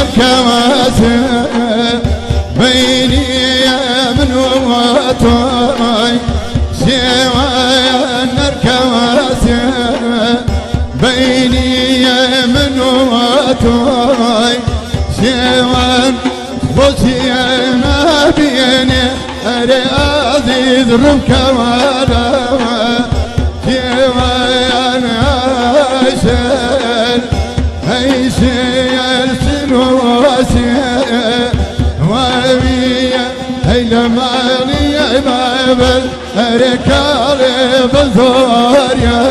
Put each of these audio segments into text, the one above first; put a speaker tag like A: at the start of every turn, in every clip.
A: الكواسي بيني من وطاي سوى الكواسي بيني من وطاي سوى بوسي ما بيني عزيز رمكوالا سوى عيسل عيسل سنواسي وابيا هيلا مالي بابل ركالي بزور يا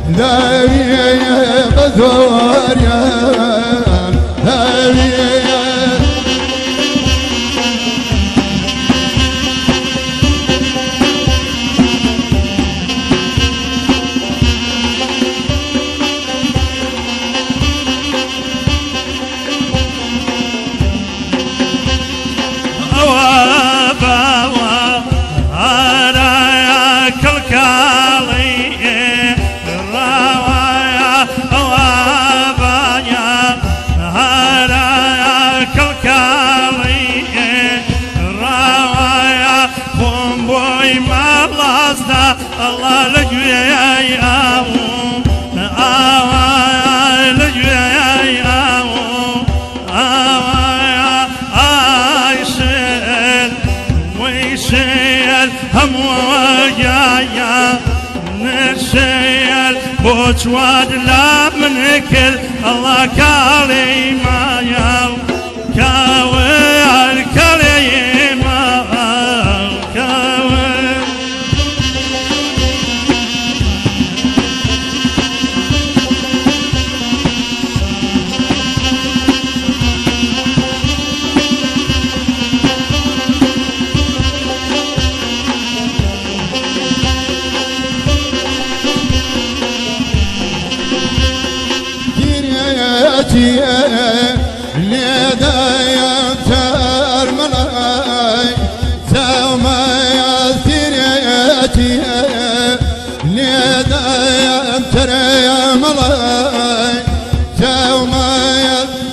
A: دابيا بزور يا دابيا
B: الله لجويا يا أبو لجويا يا أبو عايشل ويشل هم وجايا نشيل بوجواد لا من كل الله كريما يا كاوي الكريما كاوي
A: ليدا يمتر ملاي سوما يسير ياتي ليدا يمتر يا ملاي سوما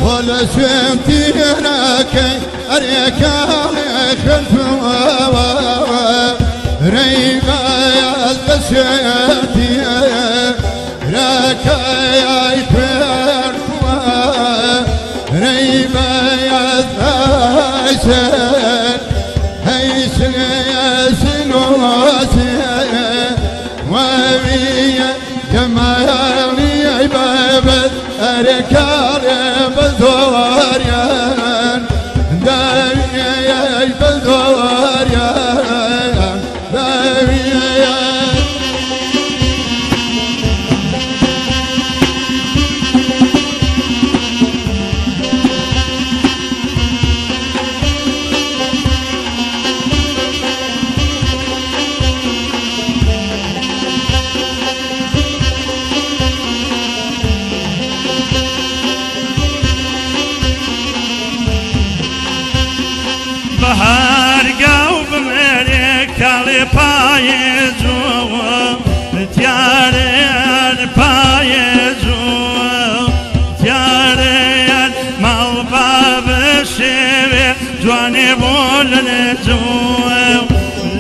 A: ولا شمتي راكي اريكا خلف ريبا يلبسيتي راكا يكبر ريبا يتعشر هيسن يسن واسع وبيا جمالي عبابت أركال بزوريان داوية بزوريان داوية
B: بهار قلب ملك البايزو تيارين بايزو تيارين مالباب الشيري جواني بولنزو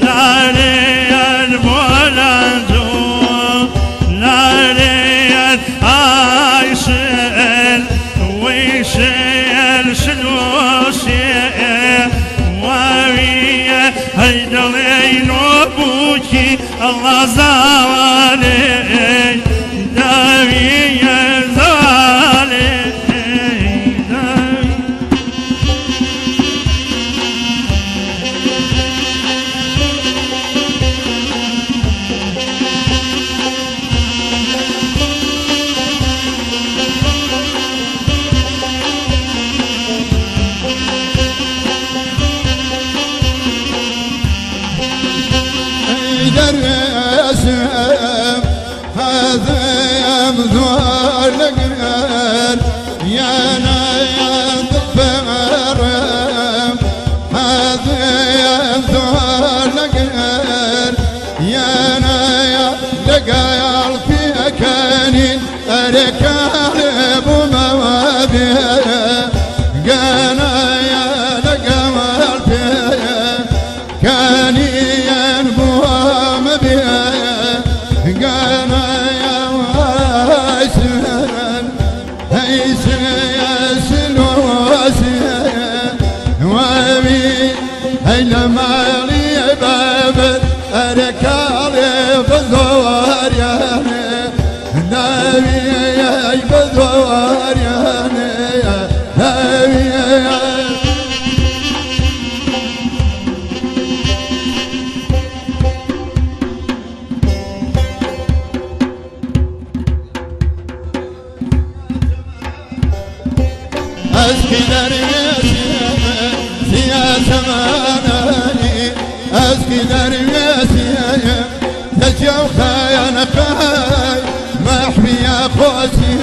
B: لارين بولنزو لارين عايشين ويشين شنوشين هيدلين وبوكي الله زوالي داوي زوالي
A: هذا يمذور لقرار يا نايم ضفر هذا يمذور لقرار يا نايم لقيال في كانين أركالب وموابيه ويسيسن وسيا وامي أينما لي باب أركالي بزوار يا نبي يا بزوار يا نبي أسكدر يا زماني أسكدر يا تجو خايا نقاي محمي يا خوسي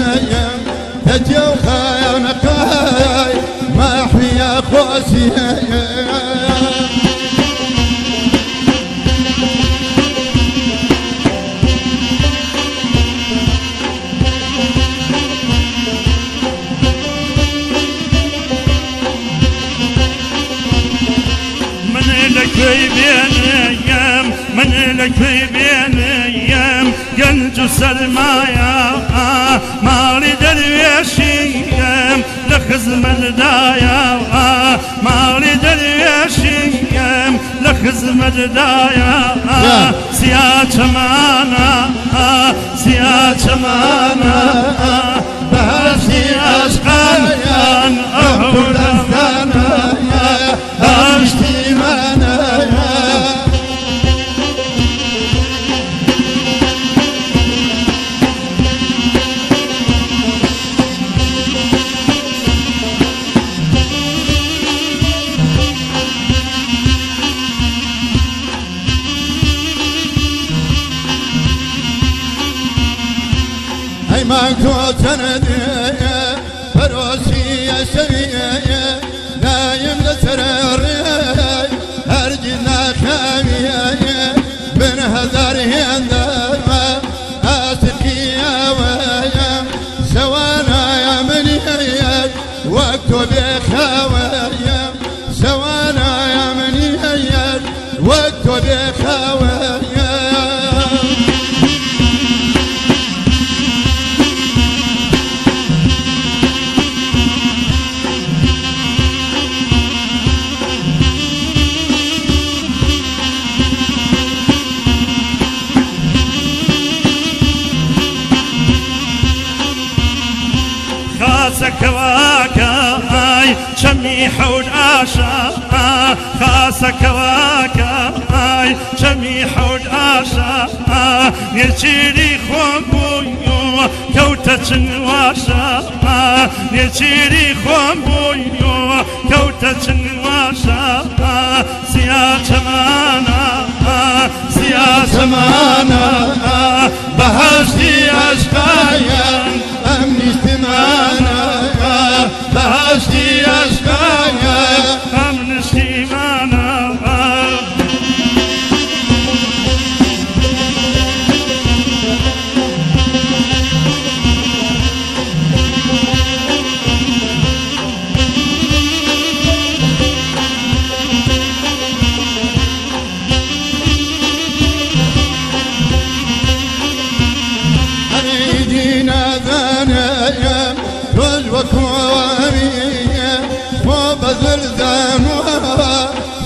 A: تجو خايا نقاي محمي يا خوسي
B: في بين ايام من لك في بين ايام قلت سلمايا ما اريد الوشيام لخزم الدايا ما اريد الوشيام لخزم الدايا سيات مانا سيات مانا بهاشي اشقان اهول الثانا اشتي مانا هاي ماكو سندي فروسي سويه نايم لسرري هرجنا خاميه من هزار هندما اسقي يا ويا سوانا يا منيه وقت بخوايا سوانا يا منيه وقت بخوايا خاسك واكاي شمي حول آشا خاسك واكاي شمي حول آشا نرشيري خوبويو كوتة واشا نرشيري خوبويو كوتة واشا سيات مانا سيات مانا بهاشتي أشقايا أمني استمانا بهاشتي أشقايا أمني استمانا أيدينا ذانيا وكوامية وبزلزام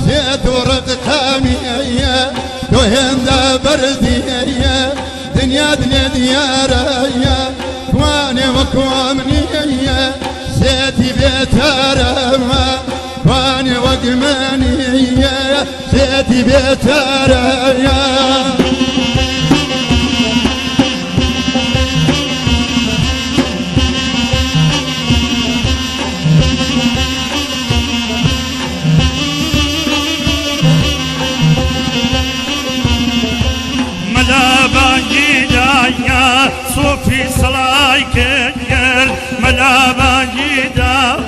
B: زيت ورد قامية وهند بردية دنيا دنيا ديارية كواني وكوامنية زيتي بيتارما كواني وقمانية زيتي بيتارية صوفي صلايك ملابا جيدا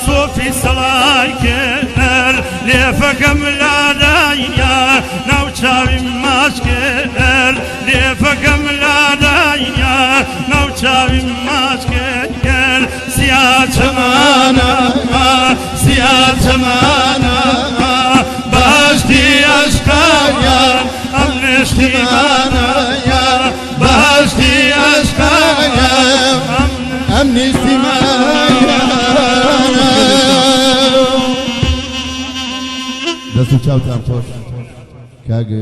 B: صوفي صلايك ليفكم لا دايا نوشاوي ماسكر ليفكم لا دايا نوشاوي ماسكر سيات مانا سيات مانا باشتي أشقايا أمنشتي مانا باشتي أشقايا أمنشتي
A: دەست و چاوتان خۆش کاگە